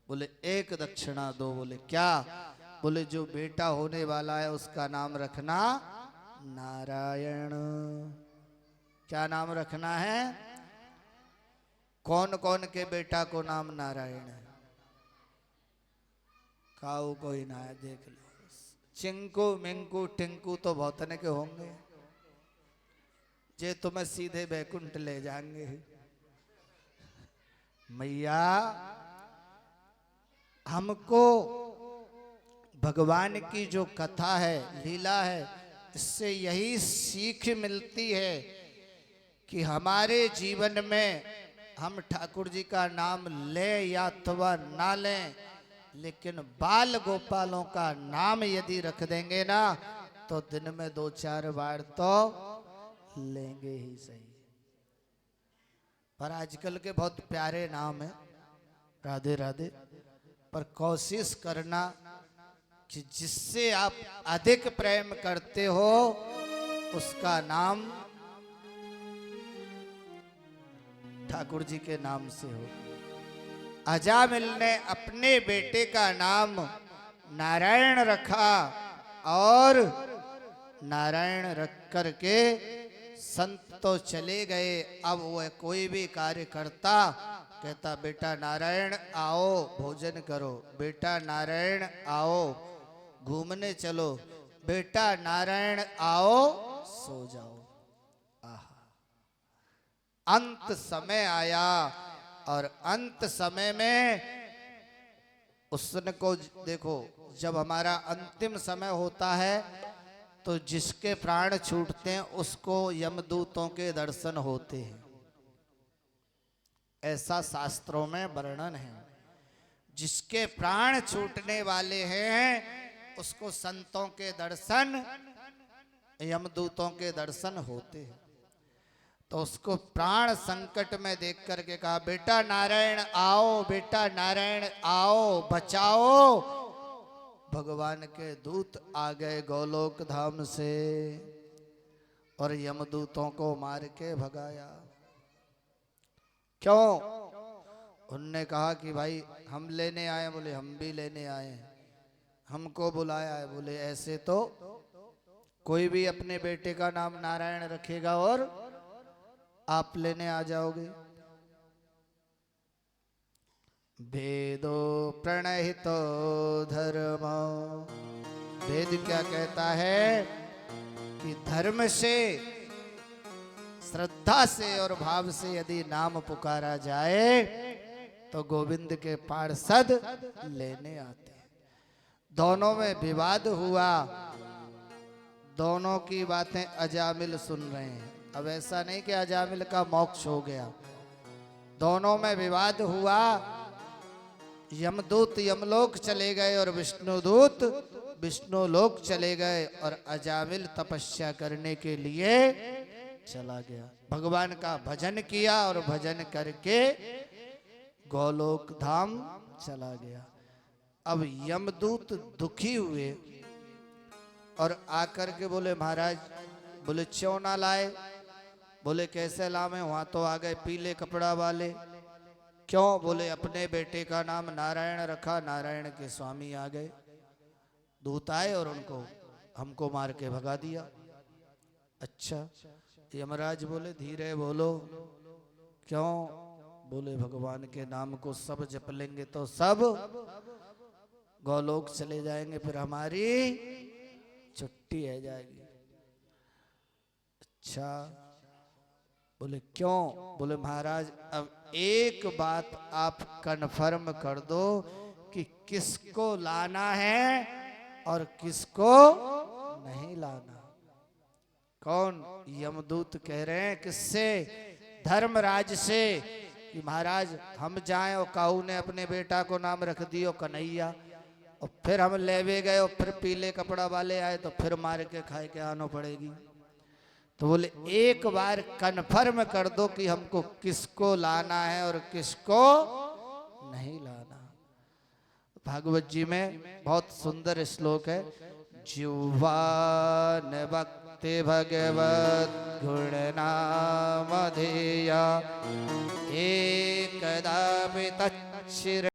बोले एक दक्षिणा दो। बोले क्या? बोले जो बेटा होने वाला है उसका नाम रखना नारायण। क्या नाम रखना है? कौन कौन के बेटा को नाम नारायण है? काऊ कोई ना है, देख लो। चिंकू मिंकू टिंकू तो बहुत ने के होंगे, जे तुम्हें सीधे बैकुंठ ले जाएंगे। मैया हमको भगवान की जो कथा है, लीला है, इससे यही सीख मिलती है कि हमारे जीवन में हम ठाकुर जी का नाम लें या अथवा ना लें, लेकिन बाल गोपालों का नाम यदि रख देंगे ना तो दिन में 2-4 बार तो लेंगे ही सही। पर आजकल के बहुत प्यारे नाम है, राधे राधे, पर कोशिश करना कि जिससे आप अधिक प्रेम करते हो उसका नाम ठाकुर जी के नाम से हो। अजामिल ने अपने बेटे का नाम नारायण रखा और नारायण रख करके संत तो चले गए। अब वह कोई भी कार्य करता, कहता बेटा नारायण आओ भोजन करो, बेटा नारायण आओ घूमने चलो, बेटा नारायण आओ सो जाओ। अंत समय आया और अंत समय में उसने को देखो, जब हमारा अंतिम समय होता है तो जिसके प्राण छूटते हैं उसको यमदूतों के दर्शन होते हैं, ऐसा शास्त्रों में वर्णन है। जिसके प्राण छूटने वाले हैं उसको संतों के दर्शन, यमदूतों के दर्शन होते हैं। तो उसको प्राण संकट में देख करके कहा बेटा नारायण आओ, बेटा नारायण आओ बचाओ। भगवान के दूत आ गए गोलोक धाम से और यमदूतों को मार के भगाया। क्यों? उनने कहा कि भाई हम लेने आए। बोले हम भी लेने आए, हमको बुलाया है। बोले ऐसे तो कोई भी अपने बेटे का नाम नारायण रखेगा और आप लेने आ जाओगे। वेदो प्रणहितो धर्म, वेद क्या कहता है कि धर्म से, श्रद्धा से और भाव से यदि नाम पुकारा जाए तो गोविंद के पार्षद लेने आते हैं। दोनों में विवाद हुआ, दोनों की बातें अजामिल सुन रहे हैं। अब ऐसा नहीं कि अजामिल का मोक्ष हो गया, दोनों में विवाद हुआ। यमदूत यमलोक चले गए और विष्णुदूत विष्णुलोक चले गए और अजामिल तपस्या करने के लिए चला गया। भगवान का भजन किया और भजन करके गोलोक धाम चला गया। अब यमदूत दुखी हुए और आकर के बोले महाराज, बोले क्यों ना लाए? बोले कैसे लावे? वहां तो आ गए पीले कपड़ा वाले। क्यों? बोले अपने बेटे का नाम नारायण रखा, नारायण के स्वामी आ गए। दूत आए और उनको हमको मार के भगा दिया। अच्छा। यमराज बोले धीरे बोलो। क्यों? बोले भगवान के नाम को सब जप लेंगे तो सब गोलोक चले जाएंगे, फिर हमारी छुट्टी है जाएगी। अच्छा। बोले क्यों? बोले महाराज अब एक बात आप कन्फर्म कर दो कि किसको लाना है और किसको नहीं लाना। कौन? यमदूत कह रहे हैं किससे? धर्मराज से कि महाराज हम जाएं और काऊ ने अपने बेटा को नाम रख दियो कन्हैया, और फिर हम लेवे गए और फिर पीले कपड़ा वाले आए तो फिर मार के खाए के आना पड़ेगी। तो बोले एक बार कन्फर्म कर दो कि हमको किसको लाना है और किसको नहीं लाना। भागवत जी में बहुत सुंदर श्लोक है, जिह्वान भक्ति भगवत गुण नाम धेया एकदा तच्चिर